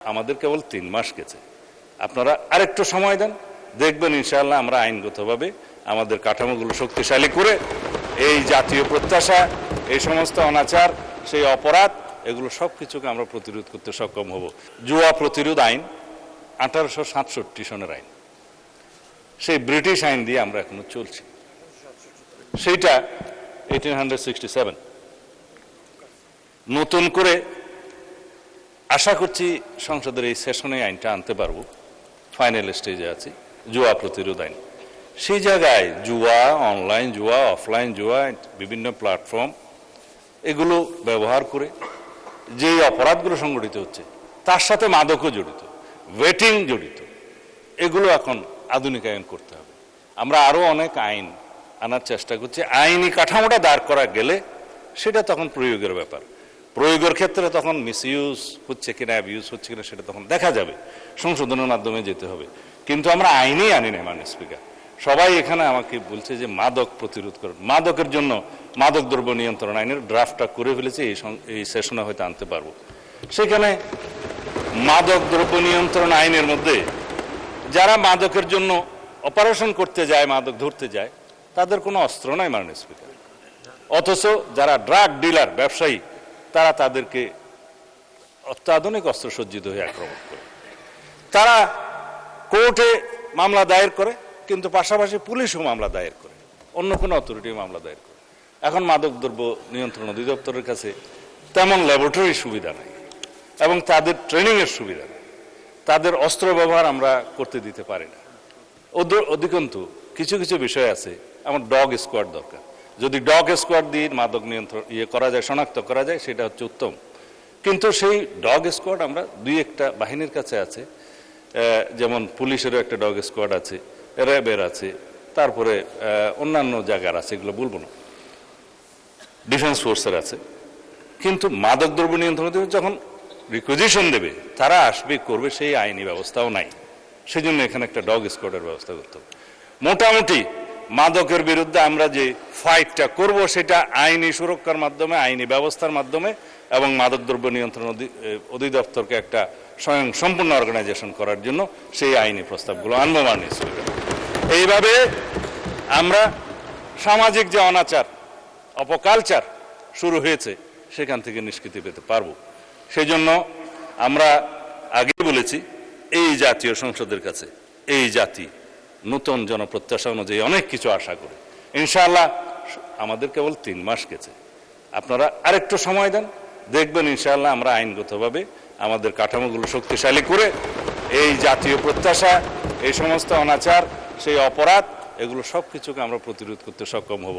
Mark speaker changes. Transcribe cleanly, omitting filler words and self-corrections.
Speaker 1: আমাদের কেবল 3 মাস গেছে, আপনারা আরেকটু সময় দেন, দেখবেন ইনশাআল্লাহ আমরা আইনগতভাবে আমাদের কাঠামোগুলো শক্তিশালী করে এই জাতীয় প্রত্যাশা, এই সমস্ত অনাচার, সেই অপরাধ, এগুলো সব কিছুকে আমরা প্রতিরোধ করতে সক্ষম হব। জুয়া প্রতিরোধ আইন 1867 সনের আইন, সেই ব্রিটিশ আইন দিয়ে আমরা এখনো চলছি, সেইটা 1867। নতুন করে আশা করছি সংসদের এই সেশনে আইনটা আনতে পারবো, ফাইনাল স্টেজে আছি, জুয়া প্রতিরোধ আইন। সেই জায়গায় জুয়া, অনলাইন জুয়া, অফলাইন জুয়া, বিভিন্ন প্ল্যাটফর্ম, এগুলো ব্যবহার করে যে অপরাধগুলো সংগঠিত হচ্ছে, তার সাথে মাদকও জড়িত, ওয়েটিং জড়িত, এগুলো এখন আধুনিকায়ন করতে হবে। আমরা আরও অনেক আইন আনার চেষ্টা করছি। আইনি কাঠামোটা দাঁড় করা গেলে সেটা তখন প্রয়োগের ব্যাপার। প্রয়োগের ক্ষেত্রে তখন মিসইউজ হচ্ছে কিনা, অ্যাবিউজ হচ্ছে কিনা, সেটা তখন দেখা যাবে, সংশোধনের মাধ্যমে যেতে হবে। কিন্তু আমরা আইনেই আনি না। মাননীয় স্পিকার, সবাই এখানে আমাকে বলছে যে মাদক প্রতিরোধ করুন, মাদকের জন্য মাদক দ্রব্য নিয়ন্ত্রণ আইনের ড্রাফটটা করে ফেলেছে, এই সেশনে হয়তো আনতে পারবো। সেখানে মাদক দ্রব্য নিয়ন্ত্রণ আইনের মধ্যে যারা মাদকের জন্য অপারেশন করতে যায়, মাদক ধরতে যায়, তাদের কোনো অস্ত্র নাই মাননীয় স্পিকার। অথচ যারা ড্রাগ ডিলার, ব্যবসায়ী, তারা তাদেরকে অত্যাধুনিক অস্ত্রসজ্জিত হয়ে আক্রমণ করে। তারা কোর্টে মামলা দায়ের করে, কিন্তু পাশাপাশি পুলিশও মামলা দায়ের করে, অন্য কোনো অথরিটি মামলা দায়ের করে। এখন মাদক দ্রব্য নিয়ন্ত্রণ অধিদপ্তরের কাছে তেমন ল্যাবরেটরি সুবিধা নেই এবং তাদের ট্রেনিংয়ের সুবিধা নেই, তাদের অস্ত্র ব্যবহার আমরা করতে দিতে পারি না। অধিকন্তু কিছু কিছু বিষয় আছে, আমার ডগ স্কোয়াড দরকার। যদি ডগ স্কোয়াড দিয়ে মাদক নিয়ন্ত্রণ করা যায়, শনাক্ত করা যায়, সেটা হচ্ছে উত্তম। কিন্তু সেই ডগ স্কোয়াড আমরা 2-1টা বাহিনীর কাছে আছে, যেমন পুলিশেরও একটা ডগ স্কোয়াড আছে, র্যাবের আছে, তারপরে অন্যান্য জায়গার আছে, এগুলো বলবো না, ডিফেন্স ফোর্সের আছে। কিন্তু মাদক দ্রব্য নিয়ন্ত্রণ যখন রিকুইজিশন দেবে, তারা আসবে, করবে, সেই আইনি ব্যবস্থাও নাই। সেই জন্য এখানে একটা ডগ স্কোয়াডের ব্যবস্থা করতে হবে। মোটামুটি মাদকের বিরুদ্ধে আমরা যে ফাইটটা করব, সেটা আইনি সুরক্ষার মাধ্যমে, আইনি ব্যবস্থার মাধ্যমে, এবং মাদক দ্রব্য নিয়ন্ত্রণ অধিদপ্তরকে একটা স্বয়ং সম্পূর্ণ অর্গানাইজেশন করার জন্য সেই আইনি প্রস্তাবগুলো আনবো মাননীয় স্পিকার। এইভাবে আমরা সামাজিক যে অনাচার, অপকালচার শুরু হয়েছে, সেখান থেকে নিষ্কৃতি পেতে পারবো। সেই জন্য আমরা আগে বলেছি, এই জাতীয় সংসদের কাছে এই জাতি নতুন জনপ্রত্যাশা অনুযায়ী অনেক কিছু আশা করে, ইনশাআল্লাহ আমাদের কেবল 3 মাস গেছে, আপনারা আরেকটু সময় দেন, দেখবেন ইনশাআল্লাহ আমরা আইনগতভাবে আমাদের কাঠামোগুলো শক্তিশালী করে এই জাতীয় প্রত্যাশা, এই সমস্ত অনাচার, সেই অপরাধ, এগুলো সব কিছুকে আমরা প্রতিরোধ করতে সক্ষম হব।